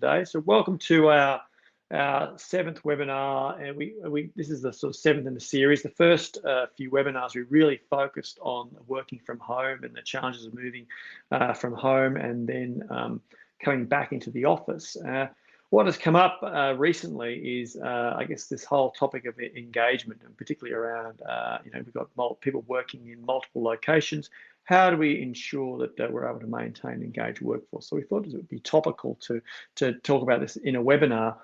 today. So welcome to our seventh webinar, and this is the sort of seventh in the series. The first few webinars we really focused on working from home and the challenges of moving from home and then coming back into the office. What has come up recently is, I guess, this whole topic of engagement, and particularly around, we've got people working in multiple locations. How do we ensure that we're able to maintain an engaged workforce? So we thought it would be topical to talk about this in a webinar.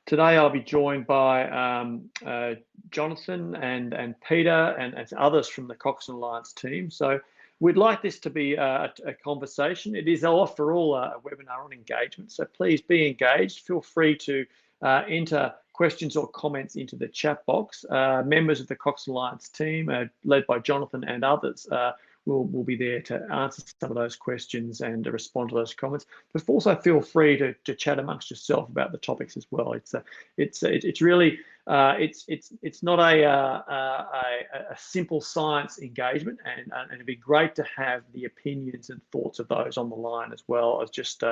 Today I'll be joined by Jonathan and Peter and others from the Coxon Alliance team. So we'd like this to be a conversation. It is, after all, a webinar on engagement. So please be engaged. Feel free to enter questions or comments into the chat box. Members of the Coxon Alliance team, led by Jonathan and others, will be there to answer some of those questions and to respond to those comments. But also feel free to chat amongst yourself about the topics as well. It's really it's not a simple science engagement, and it'd be great to have the opinions and thoughts of those on the line as well as just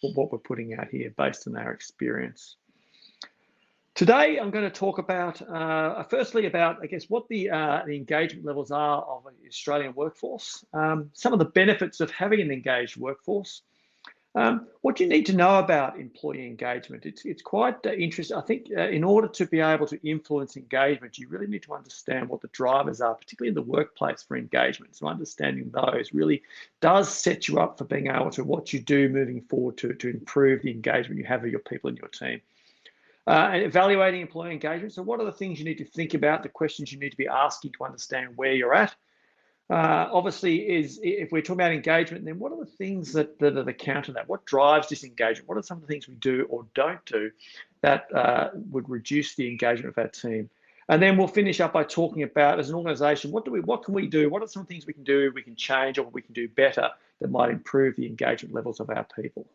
what we're putting out here based on our experience. Today, I'm going to talk about, firstly, about, I guess, what the engagement levels are of an Australian workforce, some of the benefits of having an engaged workforce, what you need to know about employee engagement. It's quite interesting. I think in order to be able to influence engagement, you really need to understand what the drivers are, particularly in the workplace for engagement. So understanding those really does set you up for being able to what you do moving forward to improve the engagement you have with your people in your team. And evaluating employee engagement. So what are the things you need to think about, the questions you need to be asking to understand where you're at? Obviously, if we're talking about engagement, then what are the things that are the counter to that? What drives disengagement? What are some of the things we do or don't do that would reduce the engagement of our team? And then we'll finish up by talking about, as an organisation, what can we do? What are some things we can do, we can change, or we can do better that might improve the engagement levels of our people?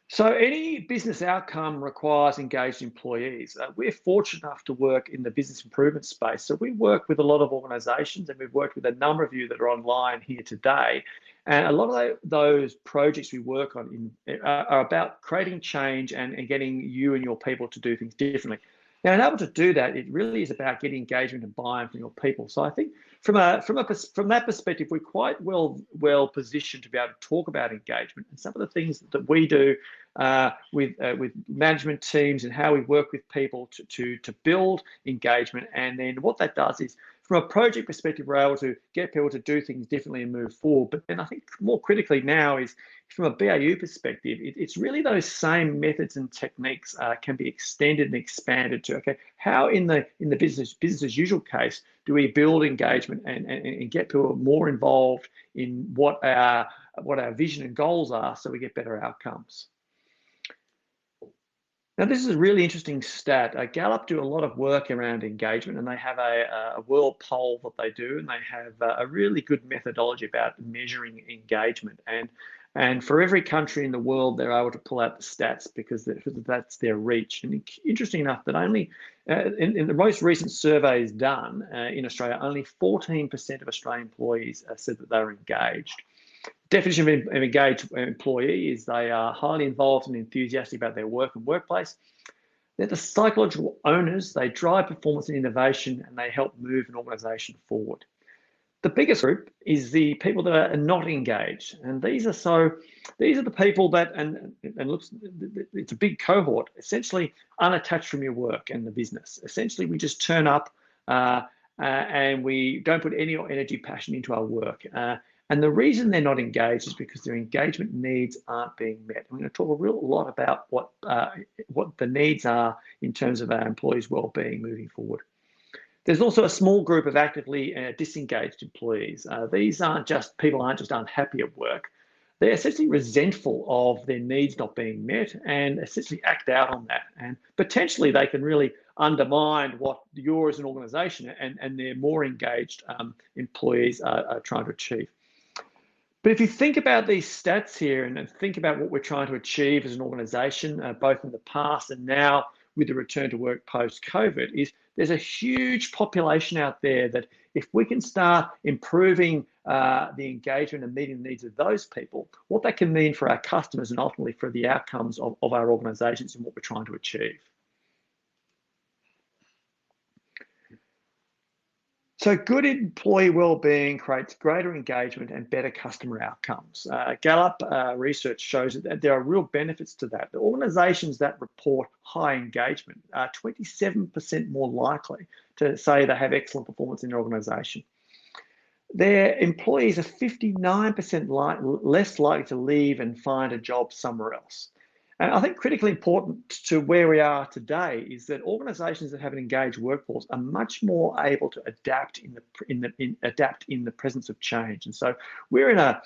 So any business outcome requires engaged employees. We're fortunate enough to work in the business improvement space. So we work with a lot of organisations, and we've worked with a number of you that are online here today. And a lot of those projects we work on are about creating change and getting you and your people to do things differently. Now, in able to do that, it really is about getting engagement and buy-in from your people. So I think from that perspective, we're quite well positioned to be able to talk about engagement and some of the things that we do with management teams and how we work with people to build engagement. And then what that does is, from a project perspective, we're able to get people to do things differently and move forward. But then I think more critically now is, from a BAU perspective, it's really those same methods and techniques can be extended and expanded to, okay, how in the business as usual case do we build engagement and get people more involved in what our vision and goals are so we get better outcomes. Now, this is a really interesting stat. Gallup do a lot of work around engagement, and they have a world poll that they do, and they have a really good methodology about measuring engagement. And for every country in the world, they're able to pull out the stats because that's their reach. And interesting enough, that only in the most recent surveys done in Australia, only 14% of Australian employees said that they were engaged. Definition of an engaged employee is they are highly involved and enthusiastic about their work and workplace. They're the psychological owners. They drive performance and innovation, and they help move an organisation forward. The biggest group is the people that are not engaged, and these are the people that and looks, it's a big cohort, essentially unattached from your work and the business. Essentially, we just turn up and we don't put any energy, passion into our work. And the reason they're not engaged is because their engagement needs aren't being met. I'm going to talk a lot about what the needs are in terms of our employees' well-being moving forward. There's also a small group of actively disengaged employees. These aren't just unhappy at work. They're essentially resentful of their needs not being met and essentially act out on that. And potentially they can really undermine what you as an organisation and their more engaged employees are trying to achieve. But if you think about these stats here and think about what we're trying to achieve as an organisation, both in the past and now with the return to work post-COVID, is there's a huge population out there that if we can start improving the engagement and meeting the needs of those people, what that can mean for our customers and ultimately for the outcomes of our organizations and what we're trying to achieve. So good employee well-being creates greater engagement and better customer outcomes. Gallup research shows that there are real benefits to that. The organizations that report high engagement are 27% more likely to say they have excellent performance in their organization. Their employees are 59% less likely to leave and find a job somewhere else. And I think critically important to where we are today is that organisations that have an engaged workforce are much more able to adapt in the presence of change. And so we're in a,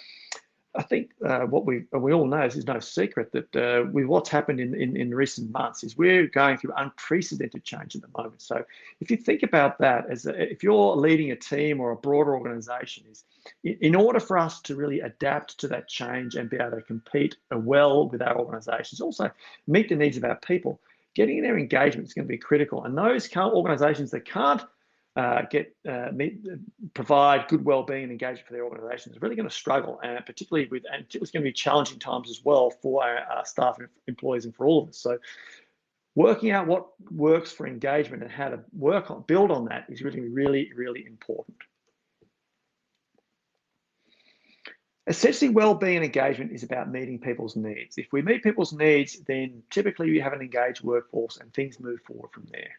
I think what we all know is no secret that with what's happened in recent months is we're going through unprecedented change at the moment. So if you think about that, if you're leading a team or a broader organisation, is in order for us to really adapt to that change and be able to compete well with our organisations, also meet the needs of our people, getting their engagement is going to be critical. And those organisations that can't provide good well-being and engagement for their organisations is really going to struggle, and particularly it's going to be challenging times as well for our staff and employees and for all of us. So working out what works for engagement and how to build on that is really, really, really important. Essentially, well-being and engagement is about meeting people's needs. If we meet people's needs, then typically we have an engaged workforce and things move forward from there.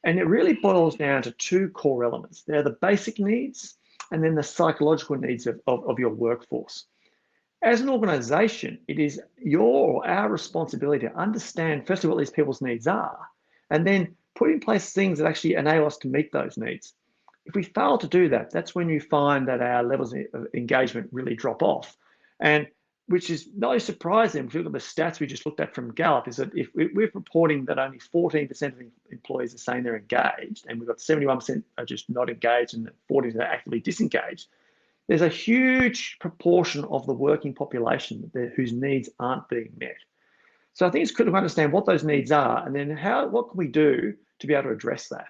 And it really boils down to two core elements. They're the basic needs and then the psychological needs of your workforce. As an organisation, it is our responsibility to understand firstly what these people's needs are and then put in place things that actually enable us to meet those needs. If we fail to do that, that's when you find that our levels of engagement really drop off. And which is no surprise then, if you look at the stats we just looked at from Gallup, is that if we're reporting that only 14% of employees are saying they're engaged, and we've got 71% are just not engaged and 40% are actively disengaged, there's a huge proportion of the working population whose needs aren't being met. So I think it's critical to understand what those needs are, and then what can we do to be able to address that.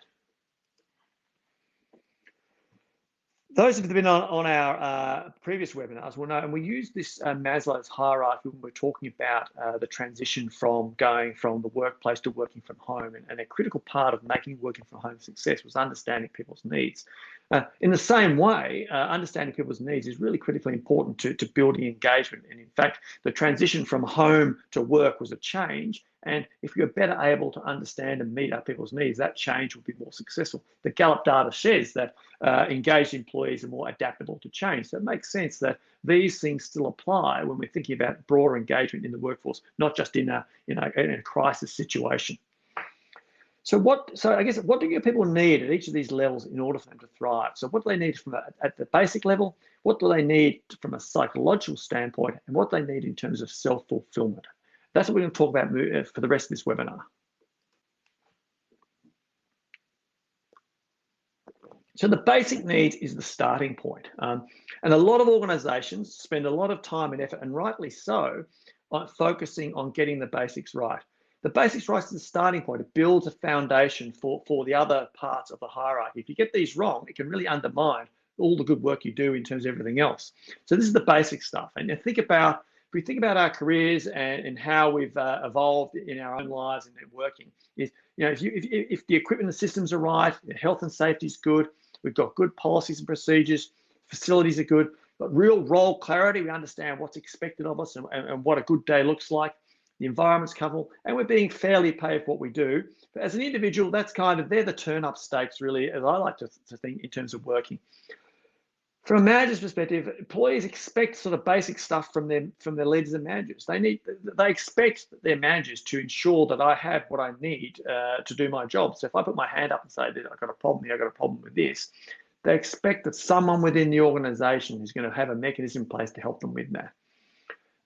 Those that have been on our previous webinars will know, and we use this Maslow's hierarchy when we're talking about the transition from going from the workplace to working from home. And a critical part of making working from home a success was understanding people's needs. In the same way, understanding people's needs is really critically important to building engagement. And in fact, the transition from home to work was a change. And if you're better able to understand and meet our people's needs, that change will be more successful. The Gallup data says that engaged employees are more adaptable to change. So it makes sense that these things still apply when we're thinking about broader engagement in the workforce, not just in a crisis situation. So I guess what do your people need at each of these levels in order for them to thrive? So what do they need at the basic level? What do they need from a psychological standpoint? And what do they need in terms of self-fulfillment? That's what we're going to talk about for the rest of this webinar. So the basic needs is the starting point. And a lot of organizations spend a lot of time and effort, and rightly so, on focusing on getting the basics right. The basics right is the starting point. It builds a foundation for the other parts of the hierarchy. If you get these wrong, it can really undermine all the good work you do in terms of everything else. So this is the basic stuff. And if we think about our careers and how we've evolved in our own lives and working, if the equipment and systems are right, health and safety is good, we've got good policies and procedures, facilities are good, but real role clarity, we understand what's expected of us and what a good day looks like, the environment's comfortable, and we're being fairly paid for what we do. But as an individual, they're the turn-up stakes, really, as I like to think in terms of working. From a manager's perspective, employees expect sort of basic stuff from their leaders and managers. They expect their managers to ensure that I have what I need to do my job. So if I put my hand up and say that I've got a problem here, I've got a problem with this, they expect that someone within the organization is going to have a mechanism in place to help them with that.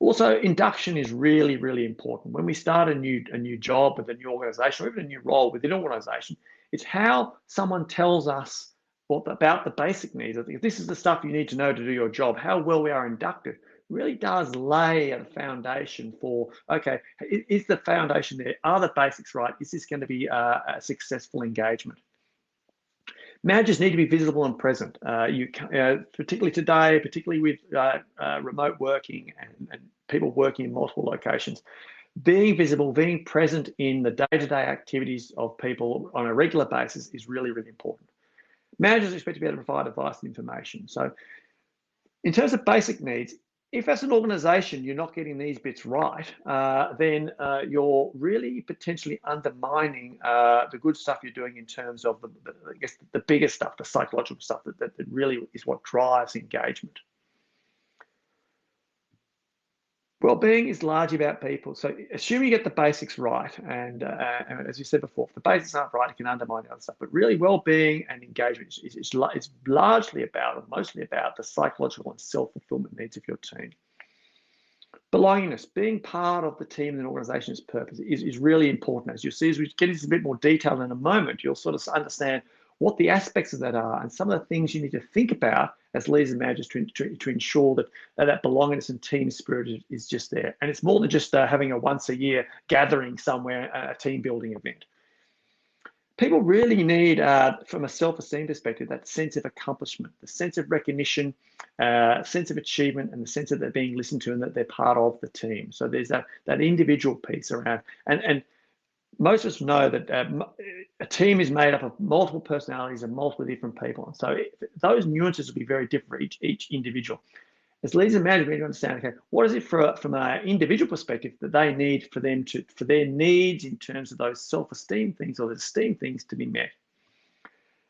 Also, induction is really, really important. When we start a new job with a new organization or even a new role within an organization, it's how someone tells us about the basic needs. I think this is the stuff you need to know to do your job. How well we are inducted really does lay a foundation for, okay, is the foundation there? Are the basics right? Is this going to be a successful engagement? Managers need to be visible and present. Particularly today, particularly with remote working and people working in multiple locations, being visible, being present in the day-to-day activities of people on a regular basis is really, really important. Managers expect to be able to provide advice and information. So in terms of basic needs, if as an organization you're not getting these bits right, then you're really potentially undermining the good stuff you're doing in terms of I guess the bigger stuff, the psychological stuff that really is what drives engagement. Wellbeing is largely about people. So assuming you get the basics right, and as you said before, if the basics aren't right, it can undermine the other stuff. But really, wellbeing and engagement is largely about, or mostly about, the psychological and self-fulfillment needs of your team. Belongingness, being part of the team and an organization's purpose is really important. As you'll see, as we get into a bit more detail in a moment, you'll sort of understand what the aspects of that are and some of the things you need to think about as leaders and managers to ensure that that belongingness and team spirit is just there. And it's more than just having a once a year gathering somewhere, a team building event. People really need, from a self-esteem perspective, that sense of accomplishment, the sense of recognition, sense of achievement, and the sense that they're being listened to and that they're part of the team. So there's that individual piece around. And most of us know that a team is made up of multiple personalities and multiple different people. And so those nuances will be very different for each individual. As leaders and managers, we need to understand, okay, what is it from an individual perspective that they need for their needs in terms of those self-esteem things or the esteem things to be met.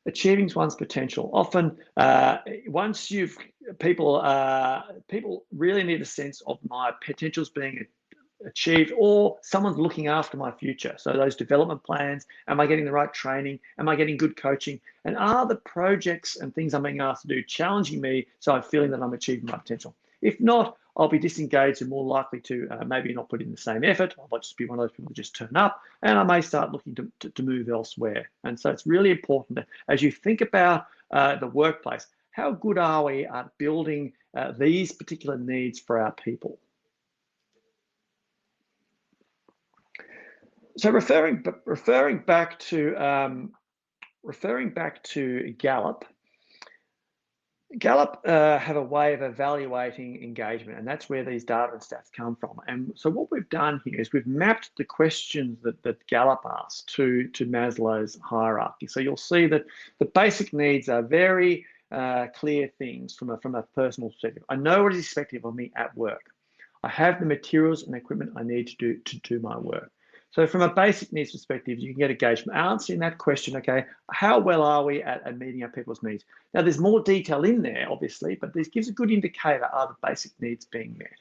Achieving one's potential. Often, once people really need a sense of my potentials being achieved, or someone's looking after my future. So those development plans, am I getting the right training? Am I getting good coaching? And are the projects and things I'm being asked to do challenging me so I'm feeling that I'm achieving my potential? If not, I'll be disengaged and more likely to maybe not put in the same effort. I might just be one of those people who just turn up, and I may start looking to move elsewhere. And so it's really important that as you think about the workplace, how good are we at building these particular needs for our people? So referring back to Gallup, have a way of evaluating engagement, and that's where these data and stats come from. And so what we've done here is we've mapped the questions that Gallup asked to Maslow's hierarchy. So you'll see that the basic needs are very clear things from a personal perspective. I know what is expected of me at work. I have the materials and equipment I need to do my work. So from a basic needs perspective, you can get engagement. Answering that question, okay, how well are we at meeting our people's needs? Now, there's more detail in there, obviously, but this gives a good indicator, are the basic needs being met?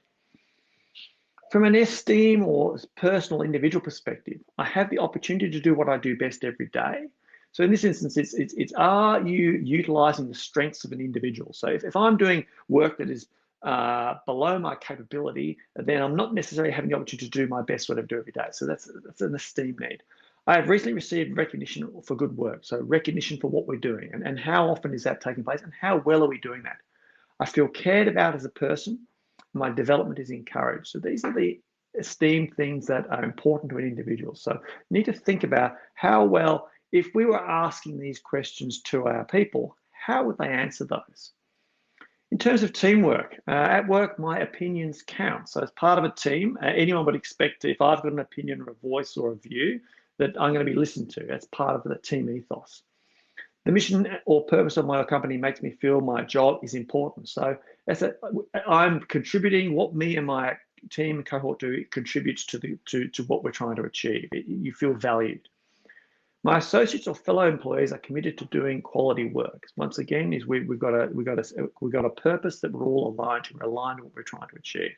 From an esteem or personal individual perspective, I have the opportunity to do what I do best every day. So in this instance, it's are you utilizing the strengths of an individual? So if I'm doing work that is below my capability, then I'm not necessarily having the opportunity to do my best what I do every day. So that's an esteem need. I have recently received recognition for good work. So recognition for what we're doing and how often is that taking place and how well are we doing that? I feel cared about as a person. My development is encouraged. So these are the esteem things that are important to an individual. So you need to think about how well, if we were asking these questions to our people, how would they answer those? In terms of teamwork, at work, my opinions count. So as part of a team, anyone would expect if I've got an opinion or a voice or a view that I'm going to be listened to. That's part of the team ethos. The mission or purpose of my company makes me feel my job is important. So I'm contributing. What me and my team and cohort do, it contributes to what we're trying to achieve. You feel valued. My associates or fellow employees are committed to doing quality work. Once again, we've got a purpose that we're all aligned to. We're aligned to what we're trying to achieve.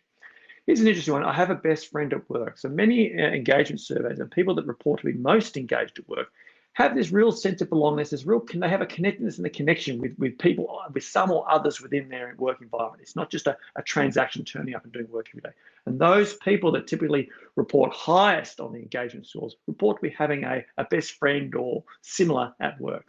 Here's an interesting one. I have a best friend at work. So many engagement surveys and people that report to be most engaged at work have this real sense of belongingness. They have a connectedness and a connection with people, with some or others within their work environment. It's not just a transaction turning up and doing work every day. And those people that typically report highest on the engagement scores report to be having a best friend or similar at work.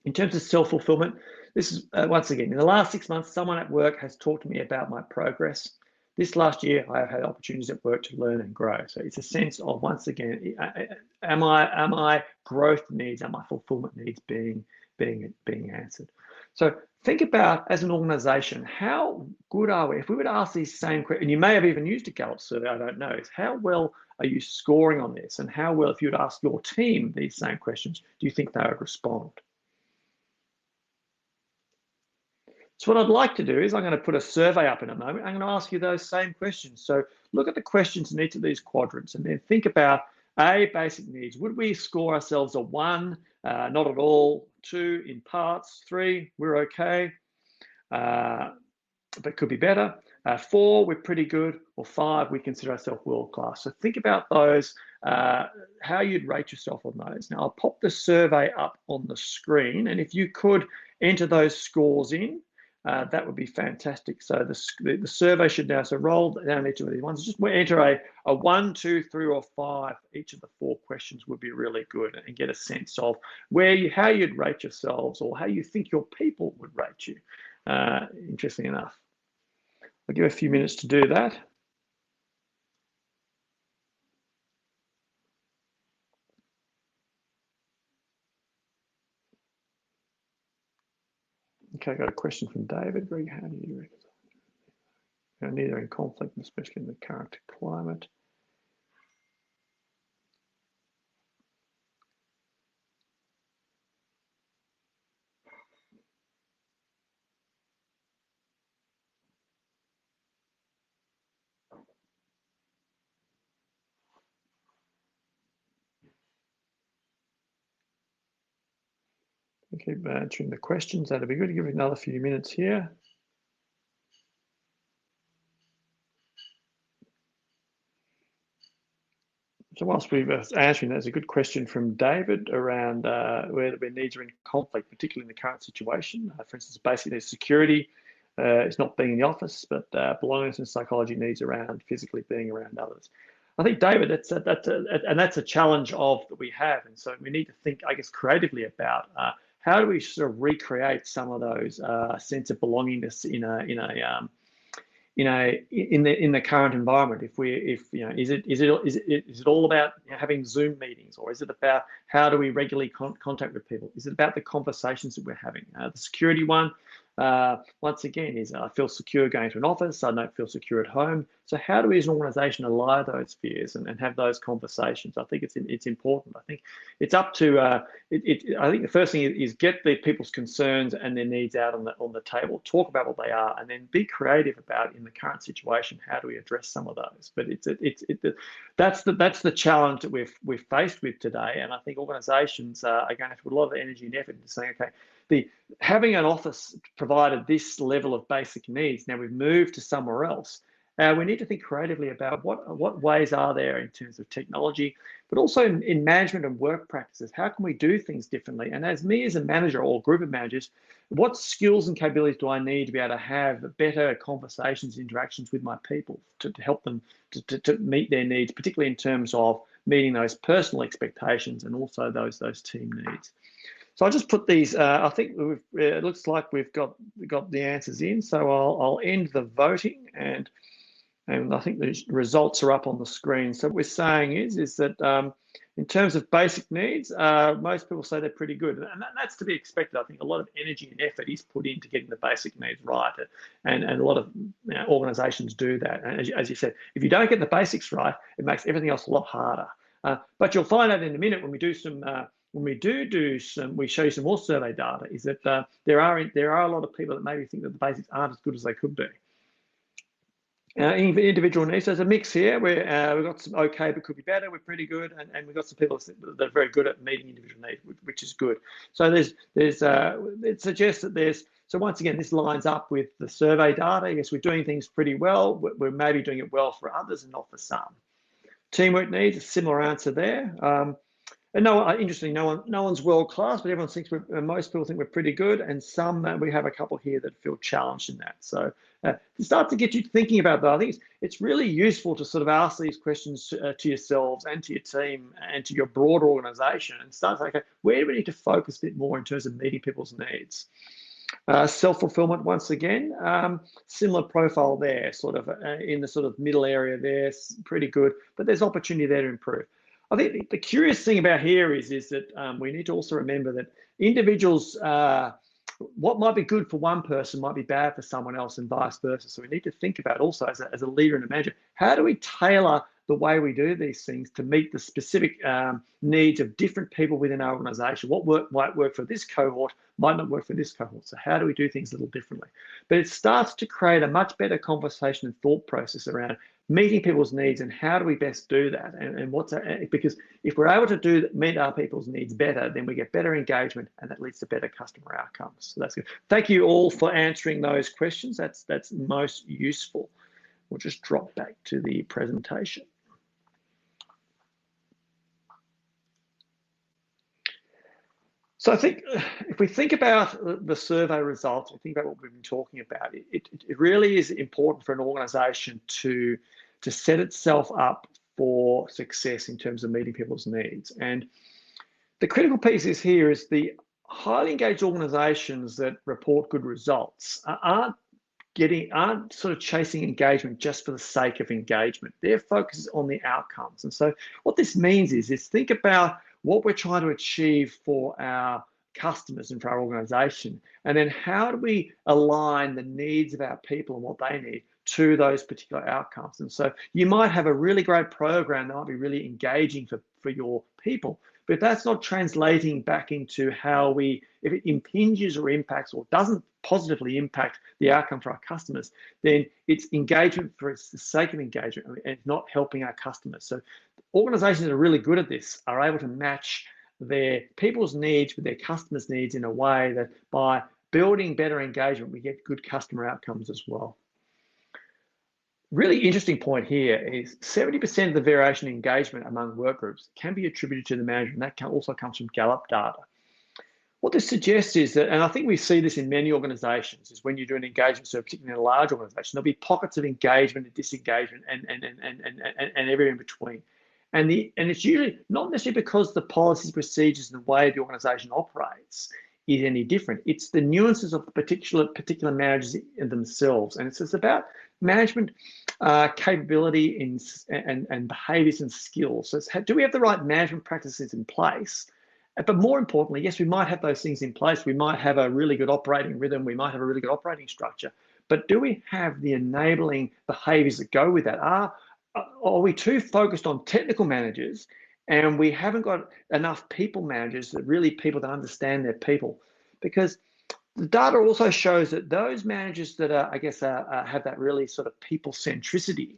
In terms of self-fulfillment, this is, once again, in the last 6 months, someone at work has talked to me about my progress. This last year, I have had opportunities at work to learn and grow. So it's a sense of, once again, am my growth needs, are my fulfillment needs being answered? So think about, as an organization, how good are we? If we were to ask these same questions, and you may have even used a Gallup survey, I don't know, is how well are you scoring on this? And how well, if you were to ask your team these same questions, do you think they would respond? So what I'd like to do is I'm going to put a survey up in a moment. I'm going to ask you those same questions. So look at the questions in each of these quadrants and then think about A, basic needs. Would we score ourselves a 1, not at all, 2, in parts, 3, we're okay, but could be better, 4, we're pretty good, or 5, we consider ourselves world class. So think about those, how you'd rate yourself on those. Now I'll pop the survey up on the screen, and if you could enter those scores in, that would be fantastic. So the survey should now, so roll down each of these ones. Just enter a 1, 2, 3, or 5. Each of the 4 questions would be really good, and get a sense of how you'd rate yourselves, or how you think your people would rate you. Interesting enough. I'll give a few minutes to do that. Okay, I got a question from David. Greg, how do you reconcile? Neither in conflict, especially in the current climate. Keep answering the questions. That'd be good. Give it another few minutes here. So whilst we're answering, there's a good question from David around where needs are in conflict, particularly in the current situation. For instance, basically security is not being in the office, but belongingness and psychology needs around physically being around others. I think, David, that's a challenge that we have, and so we need to think, I guess, creatively about how do we sort of recreate some of those sense of belongingness in the current environment. Is it all about having Zoom meetings, or is it about how do we regularly contact with people? Is it about the conversations that we're having? The security one, once again, is I feel secure going to an office. I don't feel secure at home. So how do we as an organisation allay those fears and have those conversations? I think it's important. I think it's up to I think the first thing is get the people's concerns and their needs out on the table. Talk about what they are, and then be creative about, in the current situation, how do we address some of those? But that's the challenge that we're faced with today, and I think organisations are going to have to put a lot of energy and effort into saying, okay, having an office provided this level of basic needs, now we've moved to somewhere else. We need to think creatively about what ways are there in terms of technology, but also in management and work practices. How can we do things differently? And as a manager or group of managers, what skills and capabilities do I need to be able to have better conversations, interactions with my people to help them to meet their needs, particularly in terms of meeting those personal expectations and also those team needs. So I'll just put these. I think it looks like we've got the answers in. So I'll end the voting, and I think the results are up on the screen. So what we're saying is that in terms of basic needs, most people say they're pretty good, and that's to be expected. I think a lot of energy and effort is put into getting the basic needs right, and a lot of organisations do that. And as you said, if you don't get the basics right, it makes everything else a lot harder. But you'll find out in a minute when we do some. When we show you some more survey data, is that there are a lot of people that maybe think that the basics aren't as good as they could be. Individual needs, there's a mix here where we've got some okay but could be better, we're pretty good, and we've got some people that are very good at meeting individual needs, which is good. So it suggests that so once again, this lines up with the survey data. Yes, we're doing things pretty well. We're maybe doing it well for others and not for some. Teamwork needs, a similar answer there. And interestingly, no one's world class, but everyone thinks most people think we're pretty good, and some we have a couple here that feel challenged in that. So to start to get you thinking about that, I think it's really useful to sort of ask these questions to yourselves and to your team and to your broader organisation, and start saying, okay, where do we need to focus a bit more in terms of meeting people's needs? Self-fulfillment, once again, similar profile there, sort of in the sort of middle area there, pretty good, but there's opportunity there to improve. I think the curious thing about here is that we need to also remember that individuals, what might be good for one person might be bad for someone else and vice versa. So we need to think about also as a leader and a manager, how do we tailor the way we do these things to meet the specific needs of different people within our organization? What might work for this cohort might not work for this cohort. So how do we do things a little differently? But it starts to create a much better conversation and thought process around meeting people's needs and how do we best do that, and what's that? Because if we're able to meet our people's needs better, then we get better engagement and that leads to better customer outcomes. So that's good. Thank you all for answering those questions. That's most useful. We'll just drop back to the presentation. So I think if we think about the survey results, and think about what we've been talking about, it really is important for an organisation to set itself up for success in terms of meeting people's needs. And the critical piece is here is the highly engaged organisations that report good results aren't sort of chasing engagement just for the sake of engagement. Their focus is on the outcomes. And so what this means is think about what we're trying to achieve for our customers and for our organization, and then how do we align the needs of our people and what they need to those particular outcomes. And so you might have a really great program that might be really engaging for your people, but if that's not translating back into how if it impinges or impacts or doesn't positively impact the outcome for our customers, then it's engagement for the sake of engagement and it's not helping our customers. So organizations that are really good at this are able to match their people's needs with their customers' needs in a way that by building better engagement, we get good customer outcomes as well. Really interesting point here is 70% of the variation in engagement among work groups can be attributed to the manager, and that also comes from Gallup data. What this suggests is that, and I think we see this in many organizations, is when you do an engagement survey, particularly in a large organization, there'll be pockets of engagement and disengagement and everything in between. And it's usually not necessarily because the policies, procedures, and the way the organization operates is any different. It's the nuances of the particular managers themselves. And it's about management capability and behaviors and skills. So do we have the right management practices in place? But more importantly, yes, we might have those things in place. We might have a really good operating rhythm. We might have a really good operating structure. But do we have the enabling behaviors that go with that? Are we too focused on technical managers and we haven't got enough people managers, that really people that understand their people? Because the data also shows that those managers that are, I guess, have that really sort of people centricity,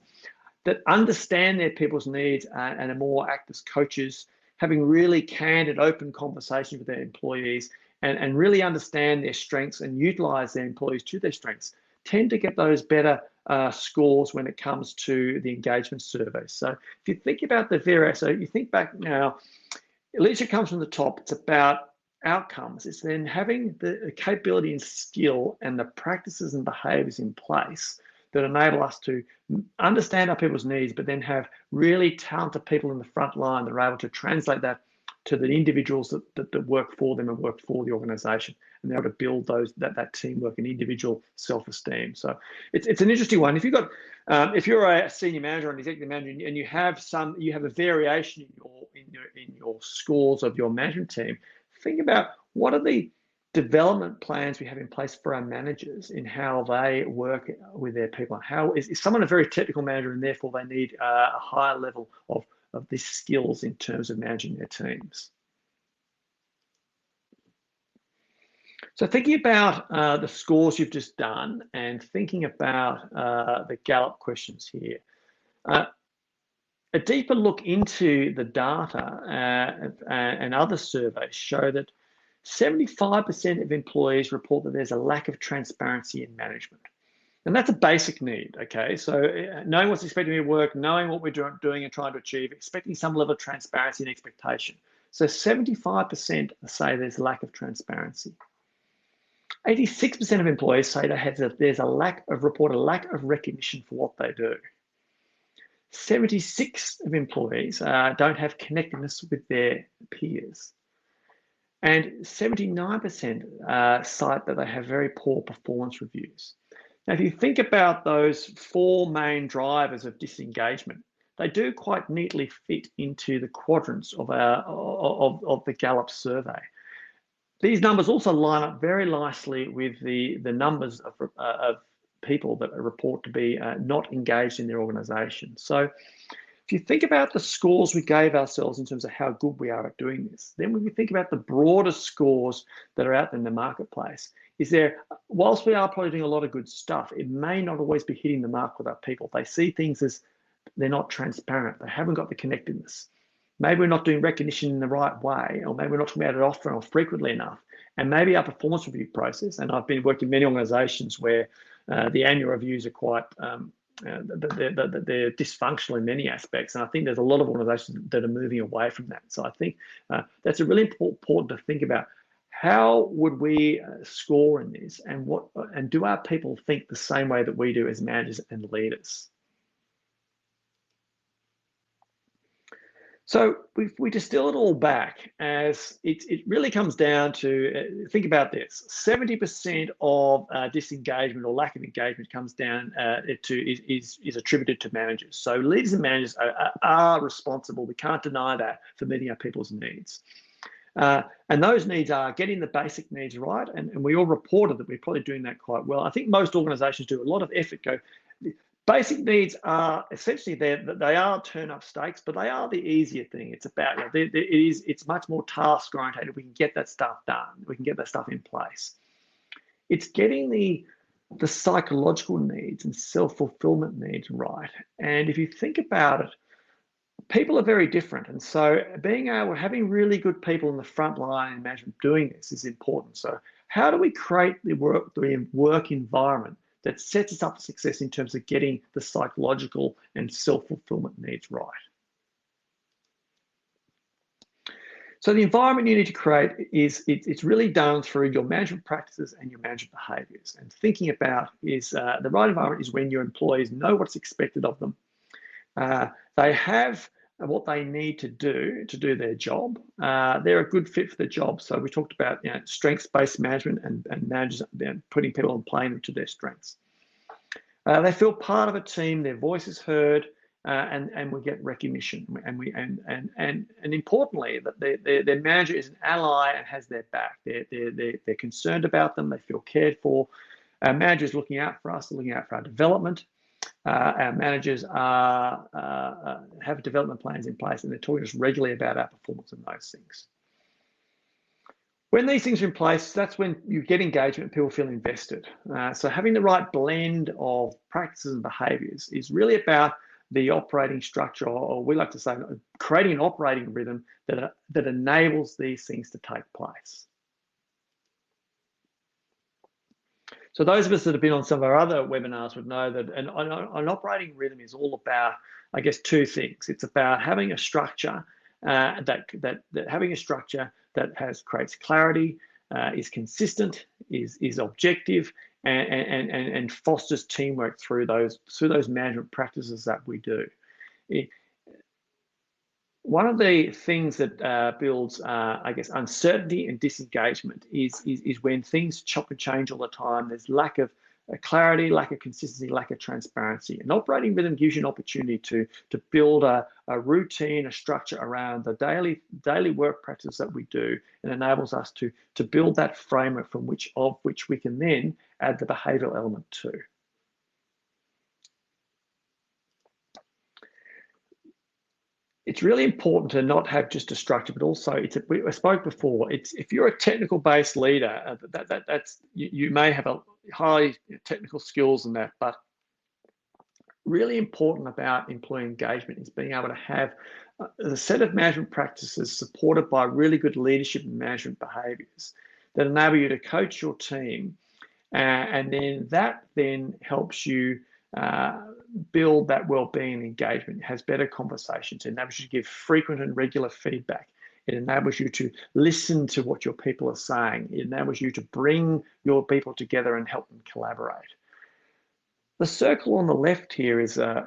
that understand their people's needs and are more act as coaches, having really candid, open conversations with their employees and really understand their strengths and utilize their employees to their strengths, tend to get those better scores when it comes to the engagement survey. So if you think about the various, so you think back now, leadership comes from the top. It's about outcomes. It's then having the capability and skill and the practices and behaviors in place that enable us to understand our people's needs, but then have really talented people in the front line that are able to translate that to the individuals that work for them and work for the organization, and they're able to build that teamwork and individual self-esteem. So it's an interesting one. If you've got if you're a senior manager or an executive manager and you have a variation in your scores of your management team, think about what are the development plans we have in place for our managers in how they work with their people. How is someone a very technical manager and therefore they need a higher level of these skills in terms of managing their teams? So thinking about the scores you've just done and thinking about the Gallup questions here, a deeper look into the data and other surveys show that 75% of employees report that there's a lack of transparency in management. And that's a basic need, okay? So knowing what's expected of your work, knowing what we're doing and trying to achieve, expecting some level of transparency and expectation. So 75% say there's a lack of transparency. 86% of employees say there's report a lack of recognition for what they do. 76% of employees don't have connectedness with their peers. And 79% cite that they have very poor performance reviews. Now, if you think about those four main drivers of disengagement, they do quite neatly fit into the quadrants of the Gallup survey. These numbers also line up very nicely with the numbers of people that report to be not engaged in their organisation. So if you think about the scores we gave ourselves in terms of how good we are at doing this, then when we think about the broader scores that are out there in the marketplace, whilst we are probably doing a lot of good stuff, it may not always be hitting the mark with our people. They see things as they're not transparent. They haven't got the connectedness. Maybe we're not doing recognition in the right way, or maybe we're not talking about it often or frequently enough. And maybe our performance review process, and I've been working in many organizations where the annual reviews are quite they're dysfunctional in many aspects, and I think there's a lot of organisations that are moving away from that. So I think that's a really important to think about. How would we score in this, and do our people think the same way that we do as managers and leaders? So we distill it all back as it really comes down to, think about this, 70% of disengagement or lack of engagement comes down is attributed to managers. So leaders and managers are responsible, we can't deny that, for meeting our people's needs. And those needs are getting the basic needs right, and we all reported that we're probably doing that quite well. I think most organisations do a lot of effort, basic needs are essentially they are turn-up stakes, but they are the easier thing. It's about it's much more task-oriented. We can get that stuff done. We can get that stuff in place. It's getting the psychological needs and self-fulfillment needs right. And if you think about it, people are very different, and so having really good people in the front line in management doing this is important. So how do we create the work environment that sets us up for success in terms of getting the psychological and self-fulfillment needs right? So the environment you need to create it's really done through your management practices and your management behaviours. And thinking about the right environment is when your employees know what's expected of them. They have what they need to do their job. They're a good fit for the job. So we talked about strengths-based management and managers putting people on playing to their strengths. They feel part of a team. Their voice is heard, and we get recognition. And importantly, that their manager is an ally and has their back. They're concerned about them. They feel cared for. Our managers looking out for us, looking out for our development. Our managers have development plans in place, and they're talking to us regularly about our performance and those things. When these things are in place, that's when you get engagement and people feel invested. So having the right blend of practices and behaviours is really about the operating structure, or we like to say, creating an operating rhythm that enables these things to take place. So those of us that have been on some of our other webinars would know that an operating rhythm is all about, I guess, two things. It's about having a structure that creates clarity, is consistent, is objective, and fosters teamwork through those management practices that we do. One of the things that builds, I guess, uncertainty and disengagement is when things chop and change all the time. There's lack of clarity, lack of consistency, lack of transparency. An operating rhythm gives you an opportunity to build a routine, a structure around the daily work practices that we do, and enables us to build that framework from which we can then add the behavioural element to. It's really important to not have just a structure, but also I spoke before. If you're a technical-based leader, you may have a high technical skills in that, but really important about employee engagement is being able to have a set of management practices supported by really good leadership and management behaviours that enable you to coach your team, and then that helps you build that wellbeing and engagement. It has better conversations. It enables you to give frequent and regular feedback. It enables you to listen to what your people are saying. It enables you to bring your people together and help them collaborate. The circle on the left here is a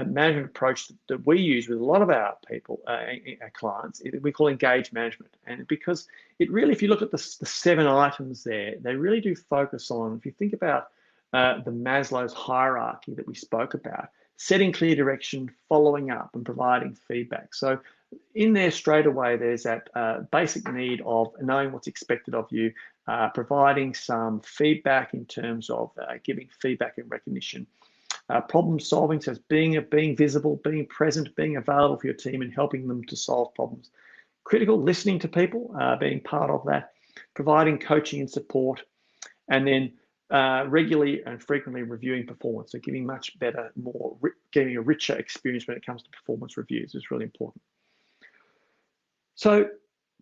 management approach that we use with a lot of our people, our clients. We call engaged management, and because it really, if you look at the 7 items there, they really do focus on. If you think about the Maslow's hierarchy that we spoke about, setting clear direction, following up, and providing feedback. So in there straight away, there's that basic need of knowing what's expected of you, providing some feedback in terms of giving feedback and recognition, problem solving, so it's being visible, being present, being available for your team and helping them to solve problems. Critical, listening to people, being part of that, providing coaching and support, and then regularly and frequently reviewing performance. So giving much better, giving a richer experience when it comes to performance reviews is really important. So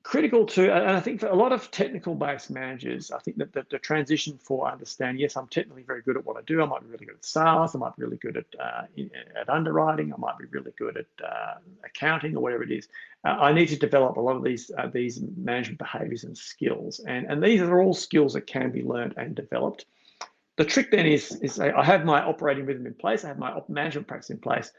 critical to, and I think for a lot of technical-based managers, I think that the transition for understanding, yes, I'm technically very good at what I do. I might be really good at sales. I might be really good at underwriting. I might be really good at accounting or whatever it is. I need to develop a lot of these management behaviors and skills, and these are all skills that can be learned and developed. The trick then is I have my operating rhythm in place. I have my management practice in place,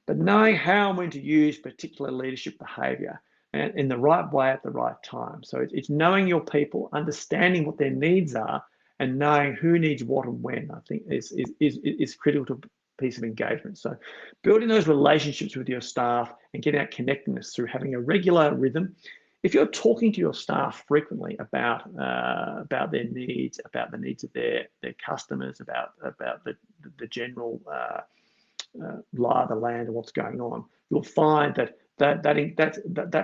but knowing how I'm going to use particular leadership behavior and in the right way at the right time. So it's knowing your people, understanding what their needs are, and knowing who needs what and when, I think is critical to a piece of engagement. So building those relationships with your staff and getting that connectedness through having a regular rhythm. If you're talking to your staff frequently about their needs, about the needs of their customers, about the general lie of the land and what's going on, you'll find that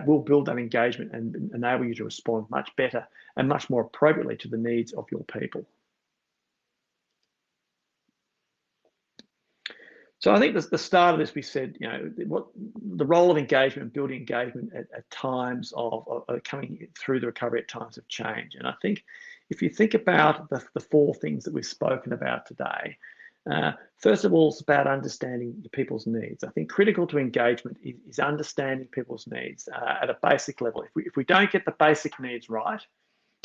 will build that engagement and enable you to respond much better and much more appropriately to the needs of your people. So I think the start of this, we said, what the role of engagement, building engagement at times of coming through the recovery at times of change. And I think if you think about the 4 things that we've spoken about today, first of all, it's about understanding the people's needs. I think critical to engagement is understanding people's needs at a basic level. If we don't get the basic needs right,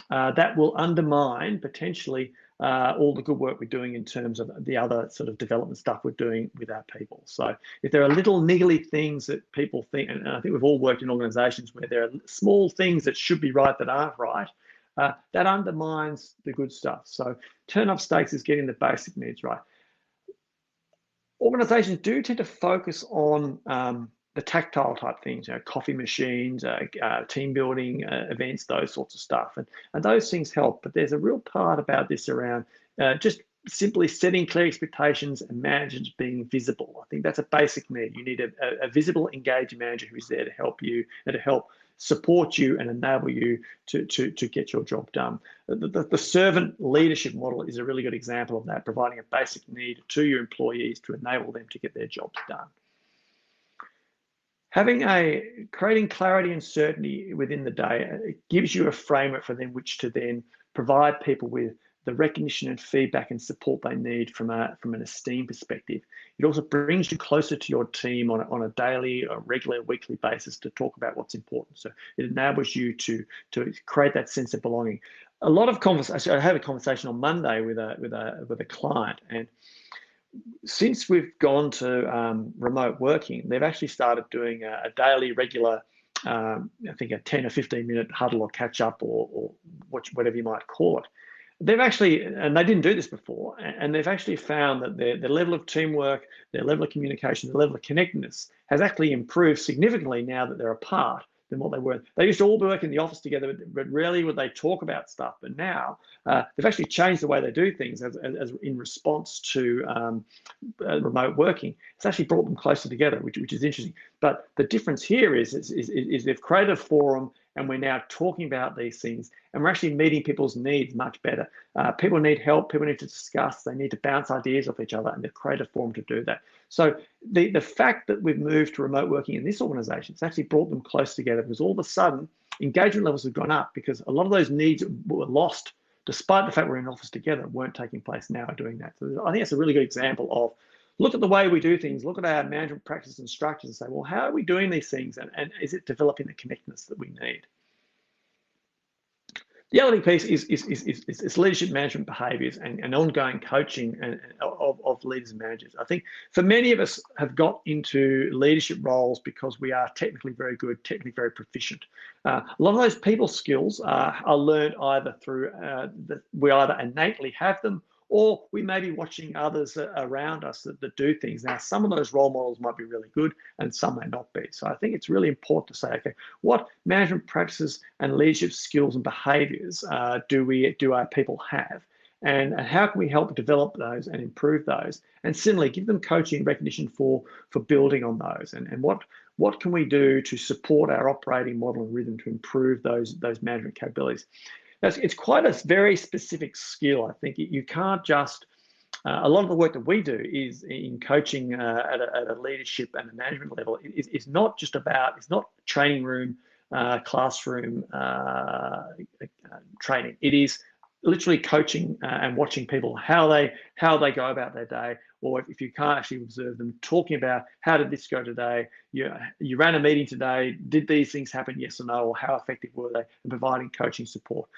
that will undermine potentially all the good work we're doing in terms of the other sort of development stuff we're doing with our people. So if there are little niggly things that people think, and I think we've all worked in organizations where there are small things that should be right that aren't right, that undermines the good stuff. So turn-up stakes is getting the basic needs right. Organizations do tend to focus on the tactile type things, coffee machines, team building events, those sorts of stuff. And those things help, but there's a real part about this around just simply setting clear expectations and managers being visible. I think that's a basic need. You need a visible, engaged manager who's there to help you and to help support you and enable you to get your job done. The servant leadership model is a really good example of that, providing a basic need to your employees to enable them to get their jobs done. Creating clarity and certainty within the day, it gives you a framework for them which to then provide people with the recognition and feedback and support they need from an esteem perspective. It also brings you closer to your team on a daily or regular weekly basis to talk about what's important. So it enables you to create that sense of belonging. A lot of conversation. I had a conversation on Monday with a client, and since we've gone to remote working, they've actually started doing a daily regular, I think a 10 or 15 minute huddle or catch up or whatever you might call it. They've actually, and they didn't do this before, and they've actually found that their level of teamwork, their level of communication, their level of connectedness has actually improved significantly now that they're apart than what they were. They used to all work in the office together, but rarely would they talk about stuff. But now they've actually changed the way they do things as in response to remote working. It's actually brought them closer together, which is interesting. But the difference here is they've created a forum, and we're now talking about these things, and we're actually meeting people's needs much better. People need help, people need to discuss, they need to bounce ideas off each other, and they've created a forum to do that. So the fact that we've moved to remote working in this organization, it's actually brought them close together, because all of a sudden engagement levels have gone up, because a lot of those needs were lost despite the fact we're in office together, weren't taking place now are doing that. So I think it's a really good example of, look at the way we do things, look at our management practices and structures and say, well, how are we doing these things? And is it developing the connectedness that we need? The other big piece is leadership management behaviours and ongoing coaching of leaders and managers. I think for many of us have got into leadership roles because we are technically very good, technically very proficient. A lot of those people skills are learned either through, we either innately have them, or we may be watching others around us that do things. Now, some of those role models might be really good and some may not be. So I think it's really important to say, okay, what management practices and leadership skills and behaviours do our people have? And how can we help develop those and improve those? And similarly, give them coaching and recognition for building on those. And what can we do to support our operating model and rhythm to improve those management capabilities? It's quite a very specific skill. I think you can't just, a lot of the work that we do is in coaching at a leadership and a management level. It's not just about, it's not training room, classroom training. It is literally coaching and watching people, how they go about their day, or if you can't actually observe them, talking about how did this go today, you ran a meeting today, did these things happen, yes or no, or how effective were they, and providing coaching support.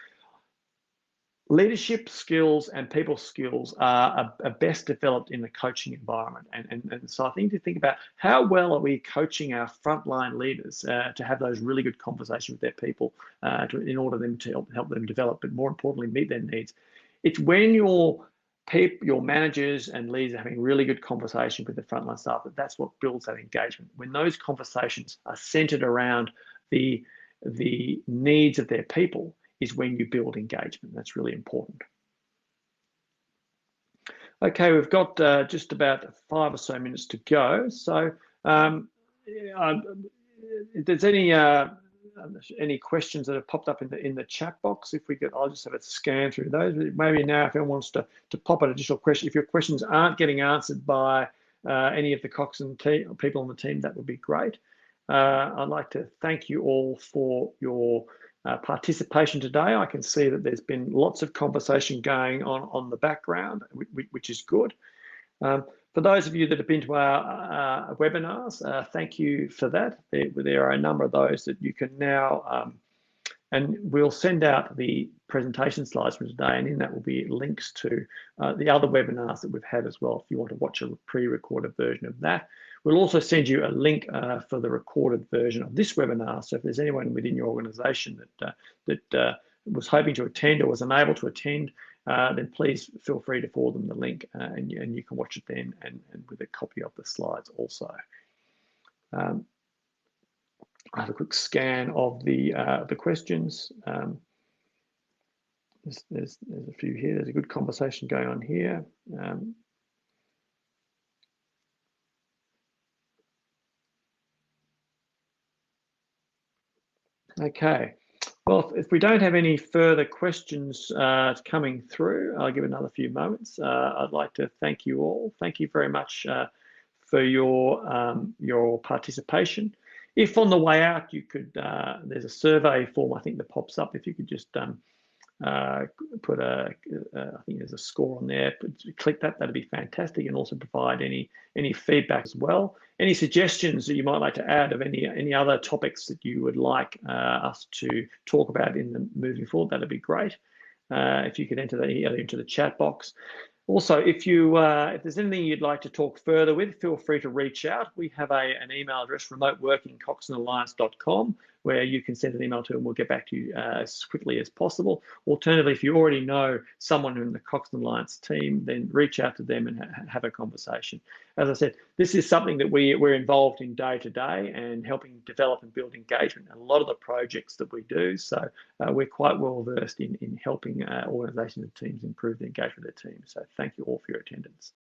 Leadership skills and people skills are best developed in the coaching environment. And so I think to think about how well are we coaching our frontline leaders to have those really good conversations with their people in order for them to help them develop, but more importantly, meet their needs. It's when your managers and leaders are having really good conversation with the frontline staff that's what builds that engagement. When those conversations are centered around the needs of their people, is when you build engagement. That's really important. Okay, we've got just about 5 or so minutes to go. So if there's any questions that have popped up in the chat box, if we could, I'll just have a scan through those. Maybe now if anyone wants to pop an additional question, if your questions aren't getting answered by any of the Coxon team, people on the team, that would be great. I'd like to thank you all for your participation today. I can see that there's been lots of conversation going on the background, which is good. For those of you that have been to our webinars, thank you for that. There are a number of those that you can now, and we'll send out the presentation slides from today, and in that will be links to the other webinars that we've had as well, if you want to watch a pre-recorded version of that. We'll also send you a link for the recorded version of this webinar. So if there's anyone within your organisation that was hoping to attend or was unable to attend, then please feel free to forward them the link and you can watch it then and with a copy of the slides also. I have a quick scan of the questions. There's a few here. There's a good conversation going on here. Okay, well, if we don't have any further questions coming through, I'll give another few moments. I'd like to thank you all. Thank you very much for your participation. If on the way out you could, there's a survey form I think that pops up. If you could just put I think there's a score on there. Click that. That'd be fantastic, and also provide any feedback as well. Any suggestions that you might like to add of any other topics that you would like us to talk about in the moving forward, that'd be great. If you could enter that into the chat box. Also, if there's anything you'd like to talk further with, feel free to reach out. We have an email address, remoteworking@coxonalliance.com, where you can send an email to and we'll get back to you as quickly as possible. Alternatively, if you already know someone in the Coxon Alliance team, then reach out to them and have a conversation. As I said, this is something that we're involved in day to day and helping develop and build engagement in a lot of the projects that we do. So we're quite well versed in helping organisations and teams improve the engagement of their teams. So thank you all for your attendance.